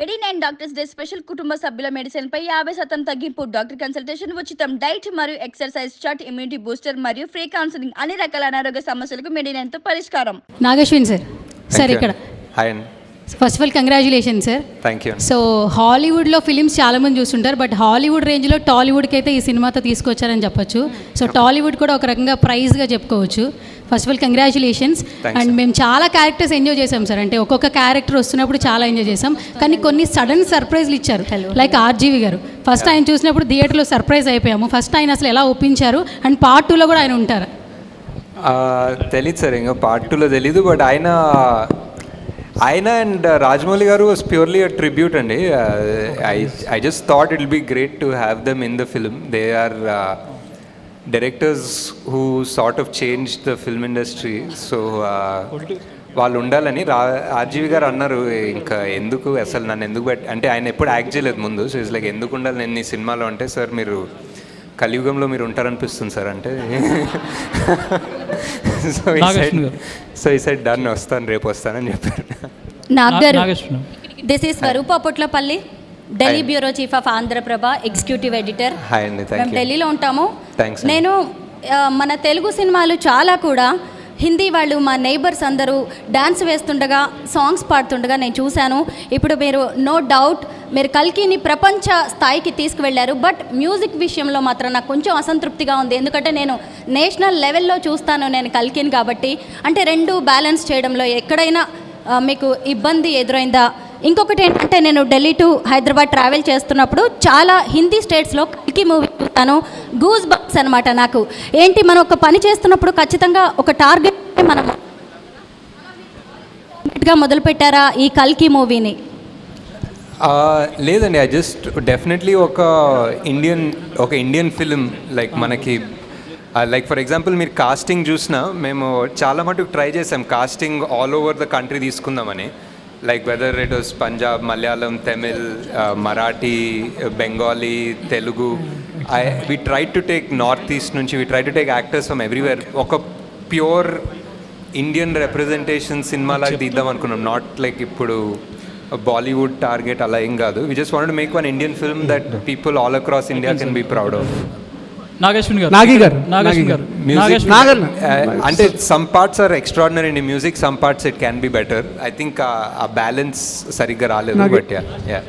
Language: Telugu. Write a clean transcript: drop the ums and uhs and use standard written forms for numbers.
89 డాక్టర్స్ డే స్పెషల్ కుటుంబ సభ్యుల మెడిసిన్ పై 50% తగ్గింపు. డాక్టర్ కన్సల్టేషన్ ఉచితం. డైట్ మరియు ఎక్సర్సైజ్ చార్ట్, ఇమ్యూనిటీ బూస్టర్ మరియు ఫ్రీ కౌన్సిలింగ్. అన్ని రకాల అనారోగ్య సమస్యలకు మెడినైన్ తో పరిష్కారం. నాగశ్విన్ సార్ సార్ ఇక్కడ హాయ్ అండి. First of all congratulation sir. Thank you. So హాలీవుడ్లో ఫిలిమ్స్ చాలామంది చూస్తుంటారు, బట్ హాలీవుడ్ రేంజ్లో టాలీవుడ్కి అయితే ఈ సినిమాతో తీసుకొచ్చారని చెప్పొచ్చు. సో టాలీవుడ్ కూడా ఒక రకంగా ప్రైజ్గా చెప్పుకోవచ్చు. First of all congratulations. And మేము చాలా క్యారెక్టర్స్ ఎంజాయ్ చేసాం సార్. అంటే ఒక్కొక్క క్యారెక్టర్ వస్తున్నప్పుడు చాలా ఎంజాయ్ చేసాం, కానీ కొన్ని సడన్ సర్ప్రైజ్లు ఇచ్చారు. లైక్ ఆర్జీవి గారు ఫస్ట్ ఆయన చూసినప్పుడు థియేటర్లో సర్ప్రైజ్ అయిపోయాము. ఫస్ట్ ఆయన అసలు ఎలా ఒప్పించారు, అండ్ పార్ట్ 2లో కూడా ఆయన ఉంటారు? తెలీదు సార్, ఇంకా పార్ట్ 2లో తెలీదు. బట్ ఆయన and Rajamouli garu was purely a tribute అండి. I just thought it will be great to have them in the film. They are directors who sort of change the film industry. So వాళ్ళు ఉండాలని ఆర్జీవి గారు అన్నారు. ఇంకా ఎందుకు అసలు నన్ను ఎందుకు అంటే ఆయన ఎప్పుడు యాక్ట్ చేయలేదు ముందు. సో ఇట్స్ లైక్ ఎందుకు ఉండాలి నేను ఈ సినిమాలో అంటే, సార్ మీరు కలియుగంలో మీరు ఉంటారనిపిస్తుంది సార్ అంటే. సో ఈ సైడ్ డన్, వస్తాను రేపు వస్తానని చెప్పారు. This is Swaroopa Potlapalli, Delhi bureau chief of Andhra Prabha, executive editor. Hi అండి. మేము ఢిల్లీలో ఉంటాము. థ్యాంక్స్. నేను మన తెలుగు సినిమాలు చాలా కూడా హిందీ వాళ్ళు మా నైబర్స్ అందరూ డ్యాన్స్ వేస్తుండగా, సాంగ్స్ పాడుతుండగా నేను చూశాను. ఇప్పుడు మీరు నో డౌట్ మీరు కల్కిని ప్రపంచ స్థాయికి తీసుకువెళ్ళారు. బట్ మ్యూజిక్ విషయంలో మాత్రం నాకు కొంచెం అసంతృప్తిగా ఉంది. ఎందుకంటే నేను నేషనల్ లెవెల్లో చూస్తాను నేను కల్కిని కాబట్టి. అంటే రెండు బ్యాలెన్స్ చేయడంలో ఎక్కడైనా మీకు ఇబ్బంది ఎదురైందా? ఇంకొకటి ఏంటంటే నేను ఢిల్లీ టు హైదరాబాద్ ట్రావెల్ చేస్తున్నప్పుడు చాలా హిందీ స్టేట్స్లో కల్కి మూవీ చూస్తాను. గూస్ బంప్స్ అనమాట. నాకు ఏంటి, మనం ఒక పని చేస్తున్నప్పుడు ఖచ్చితంగా ఒక టార్గెట్ మనం మొదలుపెట్టారా ఈ కల్కి మూవీని? లేదండి, ఐ జస్ట్ డెఫినెట్లీ ఒక ఇండియన్ ఫిలిం లైక్ మనకి లైక్ ఫర్ ఎగ్జాంపుల్ మీరు కాస్టింగ్ చూసినా మేము చాలా మటుకు ట్రై చేసాం casting all over the country తీసుకుందామని. Like whether it was Punjab, Malayalam, Tamil, Marathi, Bengali, Telugu. We try to take north east నుంచి, we try to take actors from everywhere. ఒక ప్యూర్ ఇండియన్ రిప్రజెంటేషన్ సినిమాలాగా తీద్దాం అనుకున్నాం. నాట్ లైక్ ఇప్పుడు బాలీవుడ్ టార్గెట్ అలా ఏం కాదు. We just wanted to make one Indian film that people all across India can be proud of. అంటే some parts are extraordinary in music, some parts it can be better. I think ఆ బ్యాలెన్స్ సరిగ్గా రాలేదు. But yeah